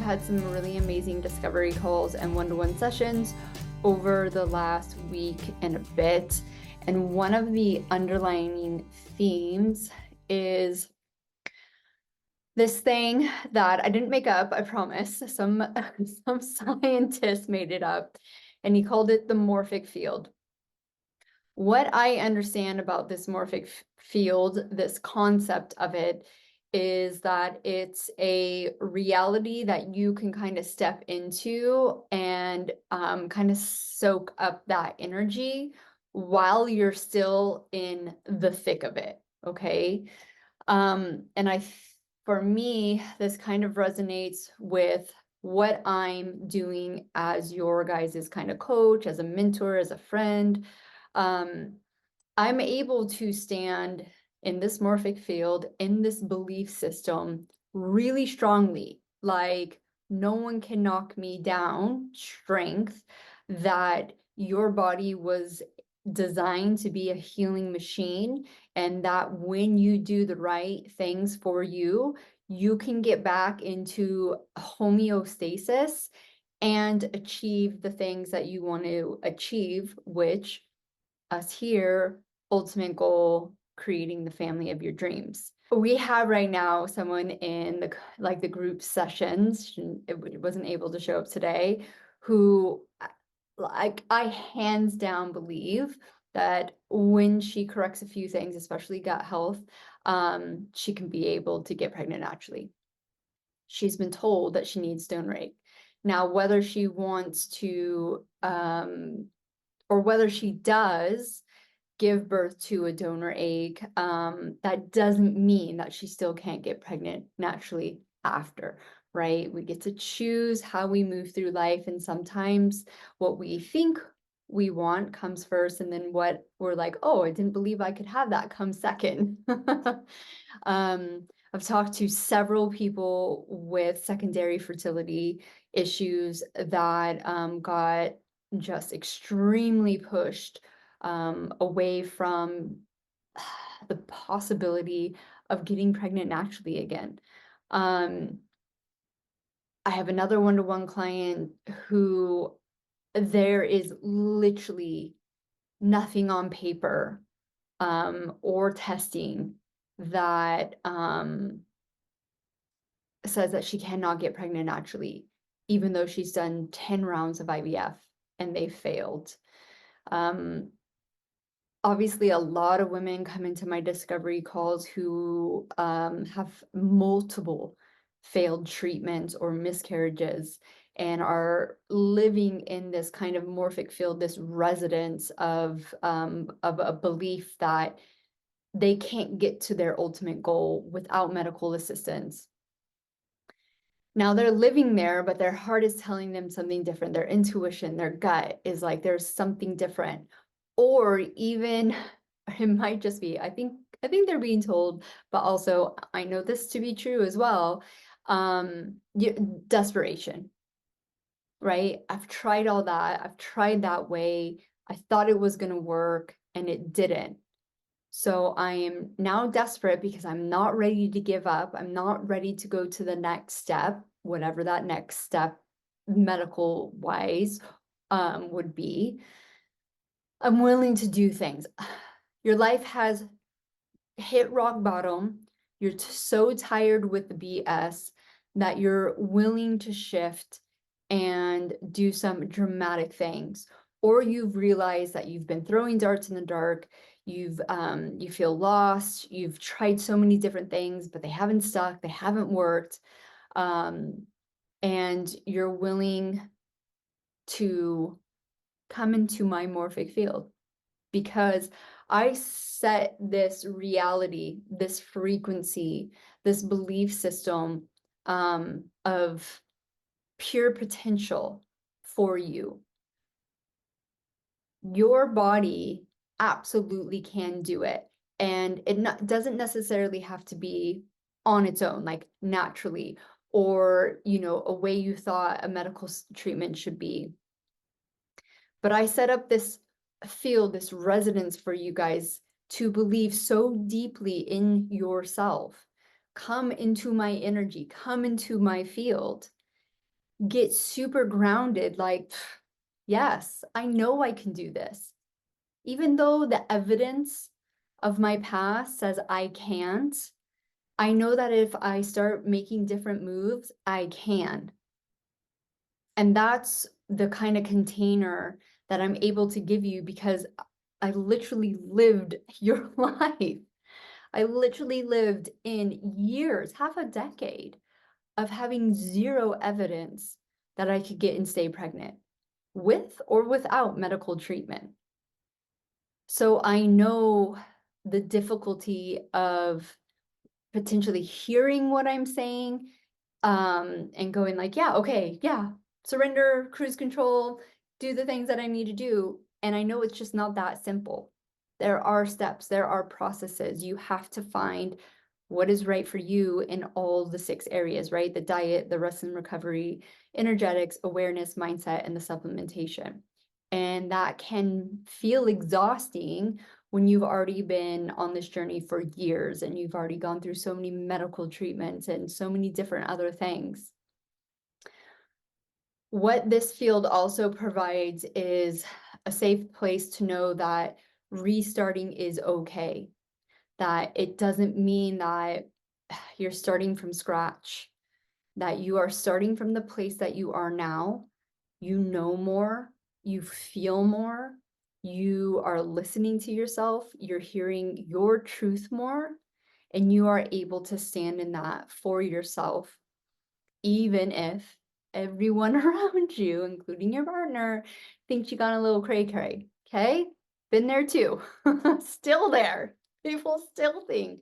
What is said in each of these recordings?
had some really amazing discovery calls and one-to-one sessions over the last week and a bit. And one of the underlying themes is this thing that I didn't make up, I promise. Some scientist made it up, and he called it the morphic field. What I understand about this morphic field, this concept of it, is that it's a reality that you can kind of step into and kind of soak up that energy while you're still in the thick of it, okay? And for me, this kind of resonates with what I'm doing as your guys' kind of coach, as a mentor, as a friend. I'm able to stand in this morphic field, in this belief system, really strongly. Like, no one can knock me down. Strength that your body was designed to be a healing machine, and that when you do the right things for you, you can get back into homeostasis and achieve the things that you want to achieve, which us here, ultimate goal, creating the family of your dreams. We have right now someone in the group sessions, it wasn't able to show up today, who like I hands down believe that when she corrects a few things, especially gut health, she can be able to get pregnant naturally. She's been told that she needs donor egg. Now, whether she wants to, or whether she does give birth to a donor egg, that doesn't mean that she still can't get pregnant naturally after, right? We get to choose how we move through life, and sometimes what we think we want comes first, and then what we're like, oh, I didn't believe I could have that, comes second. I've talked to several people with secondary fertility issues that got just extremely pushed away from the possibility of getting pregnant naturally again. I have another one-to-one client who there is literally nothing on paper or testing that says that she cannot get pregnant naturally, even though she's done 10 rounds of IVF and they failed. Obviously, a lot of women come into my discovery calls who have multiple failed treatments or miscarriages and are living in this kind of morphic field, this resonance of a belief that they can't get to their ultimate goal without medical assistance. Now they're living there, but their heart is telling them something different. Their intuition, their gut is like, there's something different. Or even it might just be, I think they're being told, but also I know this to be true as well. Desperation, right? I've tried all that. I've tried that way. I thought it was going to work and it didn't. So I am now desperate because I'm not ready to give up. I'm not ready to go to the next step, whatever that next step medical wise would be. I'm willing to do things. Your life has hit rock bottom. You're so tired with the BS that you're willing to shift and do some dramatic things. Or you've realized that you've been throwing darts in the dark. You feel lost. You've tried so many different things, but they haven't stuck. They haven't worked. And you're willing to come into my morphic field because I set this reality, this frequency, this belief system of pure potential for you. Your body absolutely can do it. And it doesn't necessarily have to be on its own, like naturally, or, a way you thought a medical treatment should be. But I set up this field, this resonance for you guys to believe so deeply in yourself. Come into my energy, come into my field, get super grounded, like, yes, I know I can do this. Even though the evidence of my past says I can't, I know that if I start making different moves, I can. And that's the kind of container that I'm able to give you because I literally lived your life. I literally lived in years, half a decade of having zero evidence that I could get and stay pregnant with or without medical treatment. So I know the difficulty of potentially hearing what I'm saying, and going like, yeah, okay, yeah, surrender, cruise control, do the things that I need to do. And I know it's just not that simple. There are steps, there are processes. You have to find what is right for you in all the 6 areas, right? The diet, the rest and recovery, energetics, awareness, mindset, and the supplementation. And that can feel exhausting when you've already been on this journey for years and you've already gone through so many medical treatments and so many different other things. What this field also provides is a safe place to know that restarting is okay, that it doesn't mean that you're starting from scratch, that you are starting from the place that you are now. You know more, you feel more, you are listening to yourself, you're hearing your truth more, and you are able to stand in that for yourself, even if everyone around you, including your partner, thinks you got a little cray-cray. Okay? Been there too. Still there. People still think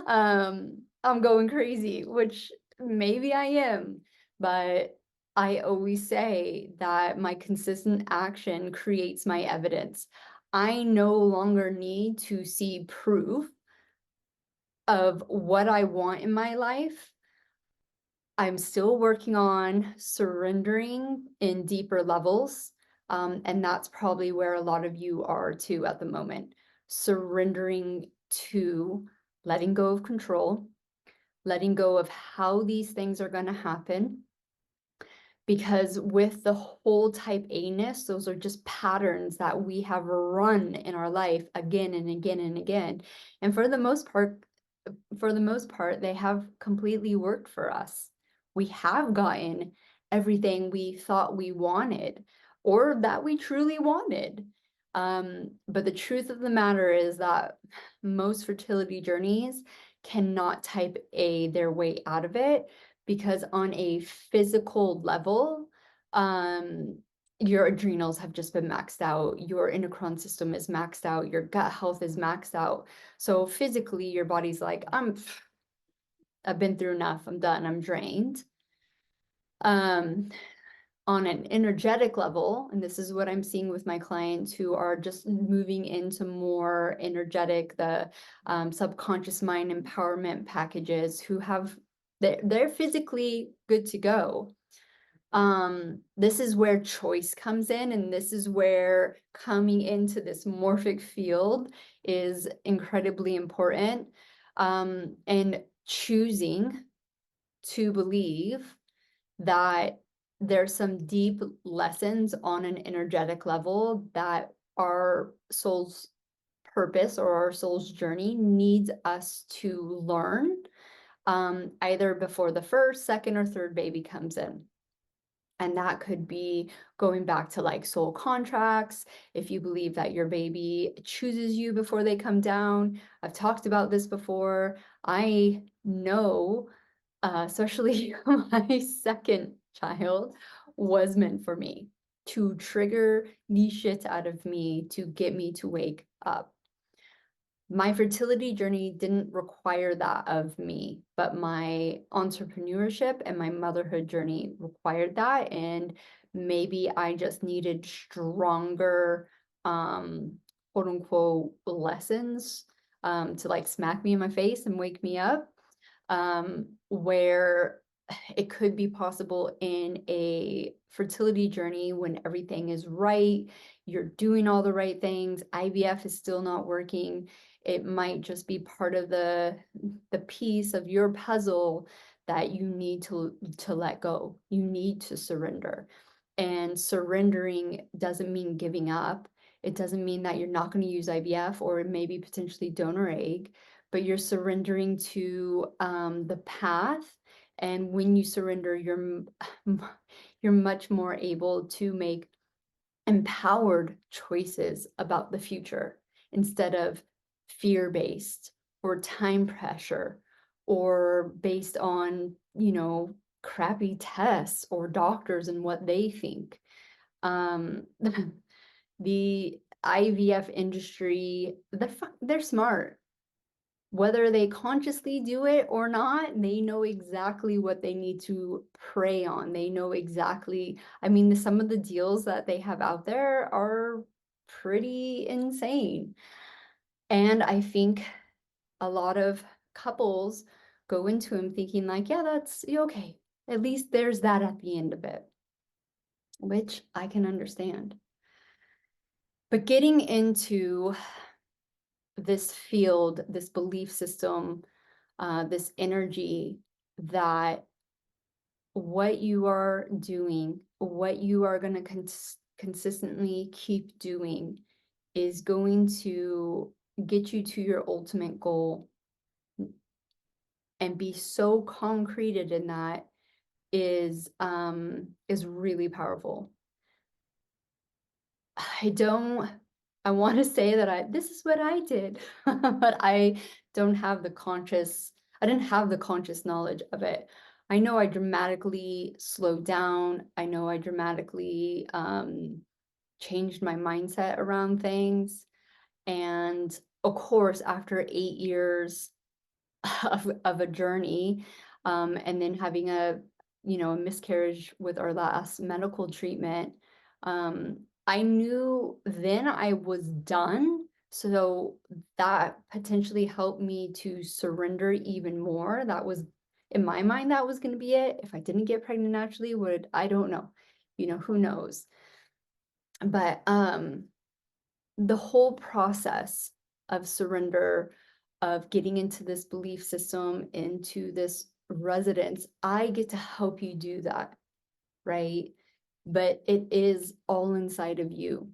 I'm going crazy, which maybe I am, but I always say that my consistent action creates my evidence. I no longer need to see proof of what I want in my life. I'm still working on surrendering in deeper levels. And that's probably where a lot of you are too at the moment. Surrendering to letting go of control, letting go of how these things are going to happen. Because with the whole type A-ness, those are just patterns that we have run in our life again and again and again. And for the most part, they have completely worked for us. We have gotten everything we thought we wanted or that we truly wanted. But the truth of the matter is that most fertility journeys cannot type A their way out of it because on a physical level, your adrenals have just been maxed out, your endocrine system is maxed out, your gut health is maxed out. So physically, your body's like, I've been through enough, I'm done, I'm drained. On an energetic level, and this is what I'm seeing with my clients who are just moving into more energetic, the subconscious mind empowerment packages, who have, they're physically good to go. This is where choice comes in, and this is where coming into this morphic field is incredibly important. And choosing to believe that there's some deep lessons on an energetic level that our soul's purpose or our soul's journey needs us to learn, either before the first, second, or third baby comes in. And that could be going back to like soul contracts. If you believe that your baby chooses you before they come down. I've talked about this before. I know, especially my second child was meant for me to trigger the shit out of me to get me to wake up. My fertility journey didn't require that of me, but my entrepreneurship and my motherhood journey required that. And maybe I just needed stronger, quote unquote, lessons, to like smack me in my face and wake me up, where it could be possible in a fertility journey when everything is right, you're doing all the right things, IVF is still not working. It might just be part of the piece of your puzzle that you need to let go. You need to surrender. And surrendering doesn't mean giving up. It doesn't mean that you're not going to use IVF or maybe potentially donor egg, but you're surrendering to the path. And when you surrender, you're much more able to make empowered choices about the future instead of fear-based or time pressure or based on, crappy tests or doctors and what they think. The IVF industry, they're smart. Whether they consciously do it or not, they know exactly what they need to prey on. They know exactly, I mean, some of the deals that they have out there are pretty insane. And I think a lot of couples go into them thinking like, yeah, that's okay. At least there's that at the end of it, which I can understand. But getting into this field, this belief system, this energy that what you are doing, what you are going to consistently keep doing is going to get you to your ultimate goal and be so concreted in that is really powerful. I want to say that this is what I did, but I don't have I didn't have the conscious knowledge of it. I know I dramatically slowed down. I know I dramatically changed my mindset around things. And of course, after 8 years of a journey, and then having a miscarriage with our last medical treatment, I knew then I was done. So that potentially helped me to surrender even more. That was, in my mind, that was going to be it. If I didn't get pregnant naturally, I don't know, who knows? But the whole process of surrender, of getting into this belief system, into this residence, I get to help you do that, right? But it is all inside of you.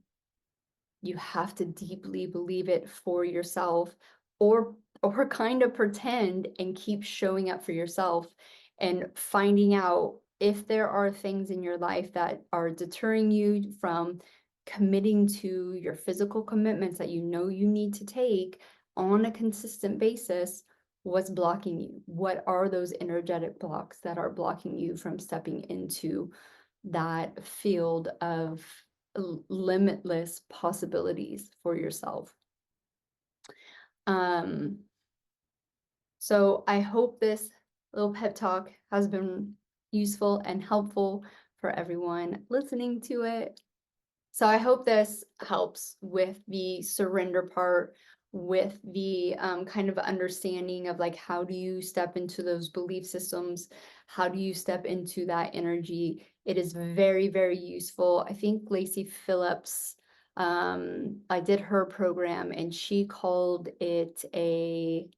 You have to deeply believe it for yourself, or kind of pretend and keep showing up for yourself and finding out if there are things in your life that are deterring you from committing to your physical commitments that you know you need to take on a consistent basis. What's blocking you? What are those energetic blocks that are blocking you from stepping into that field of limitless possibilities for yourself? Um, so I hope this little pep talk has been useful and helpful for everyone listening to it. So I hope this helps with the surrender part, with the kind of understanding of like, how do you step into those belief systems? How do you step into that energy? It is very, very useful. I think Lacey Phillips, I did her program and she called it an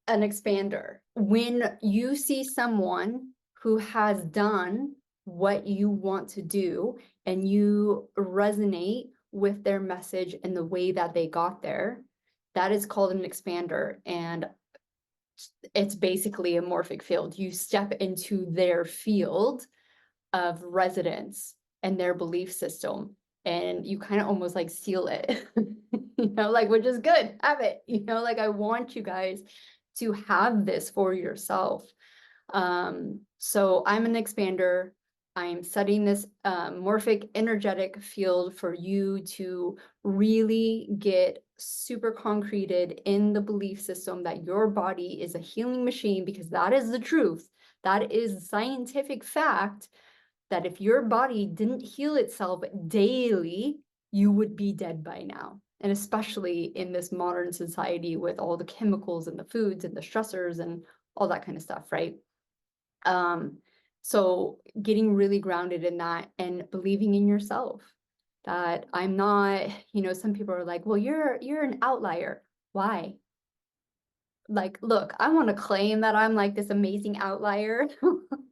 expander. When you see someone who has done what you want to do and you resonate with their message and the way that they got there, that is called an expander. And it's basically a morphic field. You step into their field of residence and their belief system, and you kind of almost like seal it, like, which is good. Have it, like, I want you guys to have this for yourself. So I'm an expander. I'm setting this morphic energetic field for you to really get super concreted in the belief system that your body is a healing machine, because that is the truth. That is scientific fact, that if your body didn't heal itself daily, you would be dead by now. And especially in this modern society with all the chemicals and the foods and the stressors and all that kind of stuff, right? So getting really grounded in that and believing in yourself, that I'm not, some people are like, well, you're an outlier. Why? like, look, I want to claim that I'm like this amazing outlier.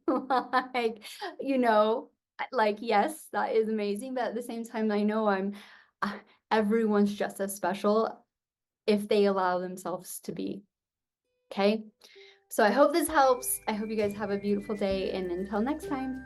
Like, you know, like, yes, that is amazing, but at the same time, I know uh, everyone's just as special if they allow themselves to be. Okay. So I hope this helps. I hope you guys have a beautiful day, and until next time.